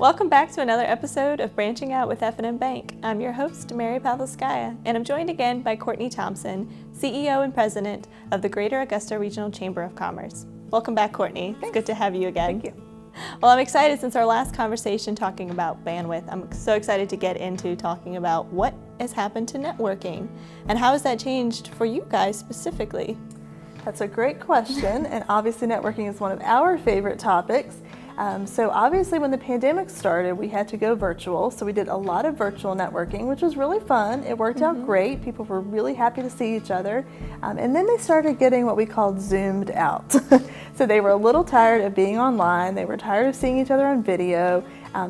Welcome back to another episode of Branching Out with F&M Bank. I'm your host, Mary Pavlovskaya, and I'm joined again by Courtney Thompson, CEO and President of the Greater Augusta Regional Chamber of Commerce. Welcome back, Courtney. Thanks. It's good to have you again. Thank you. Well, I'm excited since our last conversation talking about bandwidth. I'm so excited to get into talking about what has happened to networking and how has that changed for you guys specifically? That's a great question, and obviously networking is one of our favorite topics. So obviously when the pandemic started, we had to go virtual. So we did a lot of virtual networking, which was really fun. It worked out great. People were really happy to see each other. And then they started getting what we called zoomed out. So they were a little tired of being online. They were tired of seeing each other on video.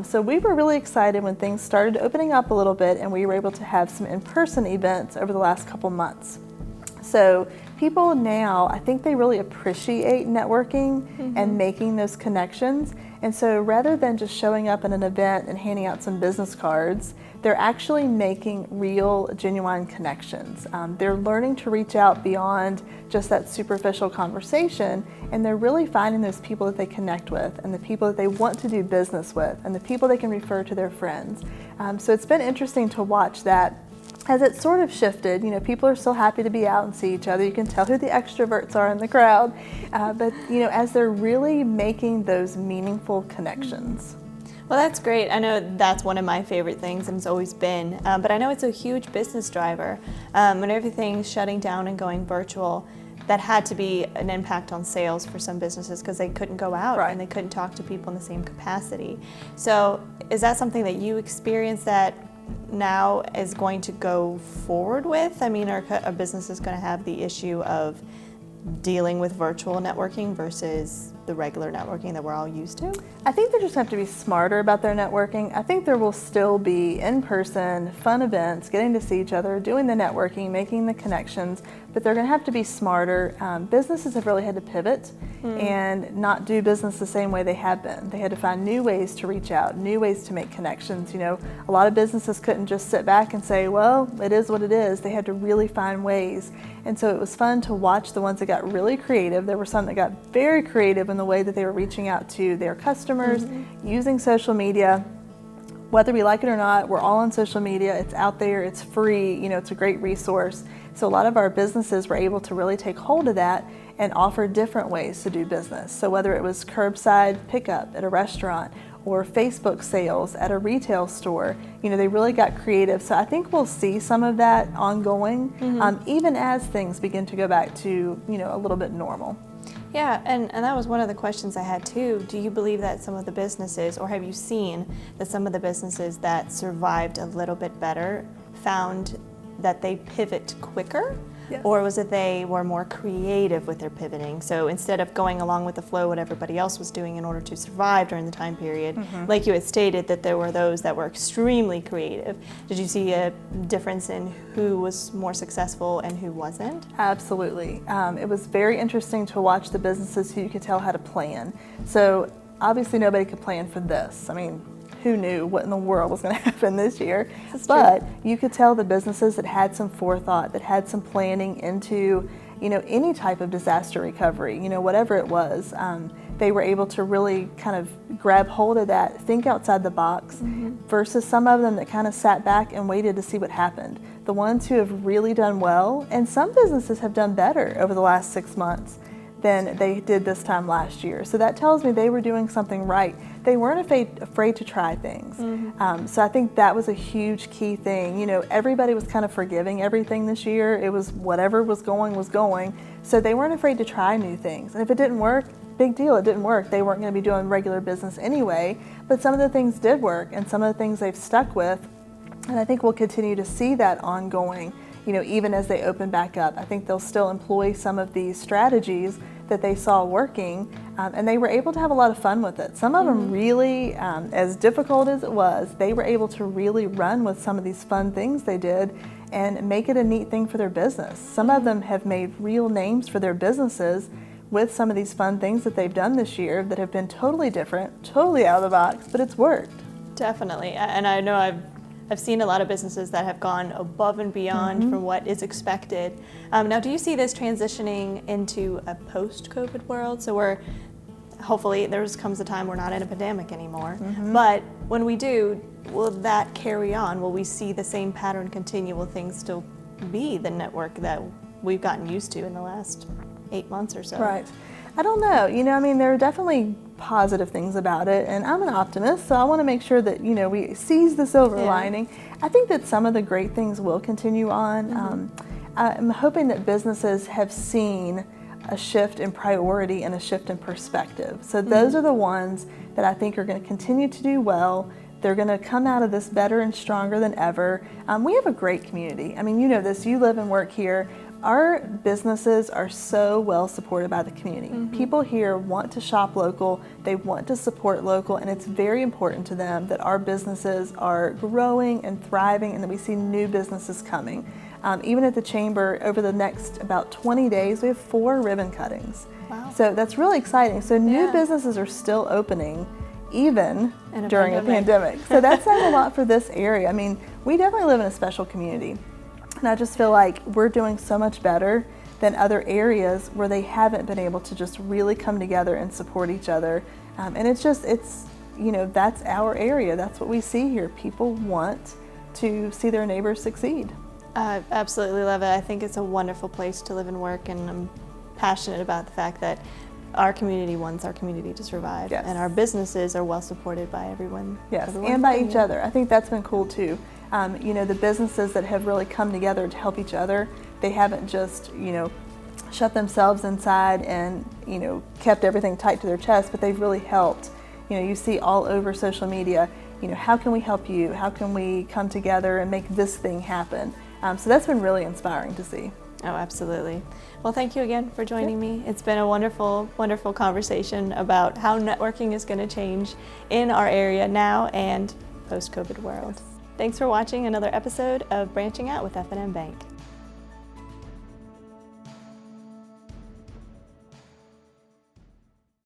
So we were really excited when things started opening up a little bit and we were able to have some in-person events over the last couple months. So people now, I think they really appreciate networking and making those connections. And so rather than just showing up at an event and handing out some business cards, they're actually making real, genuine connections. They're learning to reach out beyond just that superficial conversation, and they're really finding those people that they connect with and the people that they want to do business with and the people they can refer to their friends. So it's been interesting to watch that. As it sort of shifted, people are still happy to be out and see each other. You can tell who the extroverts are in the crowd. But as they're really making those meaningful connections. Well, that's great. I know that's one of my favorite things, and it's always been. But I know it's a huge business driver. When everything's shutting down and going virtual, that had to be an impact on sales for some businesses because they couldn't go out and they couldn't talk to people in the same capacity. So is that something that you experienced that now is going to go forward with? I mean, are businesses going to have the issue of dealing with virtual networking versus the regular networking that we're all used to? I think they just have to be smarter about their networking. I think there will still be in-person fun events, getting to see each other, doing the networking, making the connections, but they're going to have to be smarter. Businesses have really had to pivot and not do business the same way they have been. They had to find new ways to reach out, new ways to make connections. A lot of businesses couldn't just sit back and say, well, it is what it is. They had to really find ways. And so it was fun to watch the ones that got really creative. There were some that got very creative in the way that they were reaching out to their customers, using social media. Whether we like it or not, we're all on social media. It's out there, it's free, it's a great resource. So a lot of our businesses were able to really take hold of that and offer different ways to do business. So whether it was curbside pickup at a restaurant or Facebook sales at a retail store, they really got creative. So I think we'll see some of that ongoing, even as things begin to go back to, a little bit normal. Yeah, and that was one of the questions I had too. Do you believe that some of the businesses, or have you seen that some of the businesses that survived a little bit better found that they pivot quicker? Yes. Or was it they were more creative with their pivoting? So instead of going along with the flow, what everybody else was doing in order to survive during the time period, like you had stated that there were those that were extremely creative. Did you see a difference in who was more successful and who wasn't? Absolutely. It was very interesting to watch the businesses who you could tell had a plan. So obviously nobody could plan for this. I mean, who knew what in the world was going to happen this year? But you could tell the businesses that had some forethought, that had some planning into, any type of disaster recovery, whatever it was. They were able to really kind of grab hold of that, think outside the box, versus some of them that kind of sat back and waited to see what happened. The ones who have really done well, and some businesses have done better over the last 6 months than they did this time last year. So that tells me they were doing something right. They weren't afraid to try things. So I think that was a huge key thing. Everybody was kind of forgiving everything this year. It was whatever was going. So they weren't afraid to try new things. And if it didn't work, big deal, it didn't work. They weren't going to be doing regular business anyway. But some of the things did work, and some of the things they've stuck with. And I think we'll continue to see that ongoing, even as they open back up. I think they'll still employ some of these strategies that they saw working, and they were able to have a lot of fun with it. Some of them really, as difficult as it was, they were able to really run with some of these fun things they did and make it a neat thing for their business. Some of them have made real names for their businesses with some of these fun things that they've done this year that have been totally different, totally out of the box, but it's worked. Definitely, and I know I've seen a lot of businesses that have gone above and beyond from what is expected. Now, do you see this transitioning into a post-COVID world? So hopefully there comes a time we're not in a pandemic anymore. But when we do, will that carry on? Will we see the same pattern continue? Will things still be the network that we've gotten used to in the last 8 months or so? Right. I don't know. I mean, there are definitely positive things about it, and I'm an optimist, so I want to make sure that, we seize the silver lining. I think that some of the great things will continue on. I'm hoping that businesses have seen a shift in priority and a shift in perspective. So those are the ones that I think are going to continue to do well. They're going to come out of this better and stronger than ever. We have a great community. I mean, you know this, you live and work here. Our businesses are so well supported by the community. People here want to shop local, they want to support local, and it's very important to them that our businesses are growing and thriving and that we see new businesses coming. Even at the Chamber, over the next about 20 days, we have 4 ribbon cuttings. Wow. So that's really exciting. So new businesses are still opening, even during a pandemic. So that's saying a lot for this area. I mean, we definitely live in a special community. And I just feel like we're doing so much better than other areas where they haven't been able to just really come together and support each other. And it's that's our area. That's what we see here. People want to see their neighbors succeed. I absolutely love it. I think it's a wonderful place to live and work, and I'm passionate about the fact that our community wants our community to survive, and our businesses are well supported by everyone. Yes, and by each other. I think that's been cool too. The businesses that have really come together to help each other, they haven't just, shut themselves inside and, kept everything tight to their chest, but they've really helped. You see all over social media, how can we help you? How can we come together and make this thing happen? So that's been really inspiring to see. Oh, absolutely. Well, thank you again for joining me. It's been a wonderful, wonderful conversation about how networking is going to change in our area now and post-COVID world. Thanks for watching another episode of Branching Out with F&M Bank.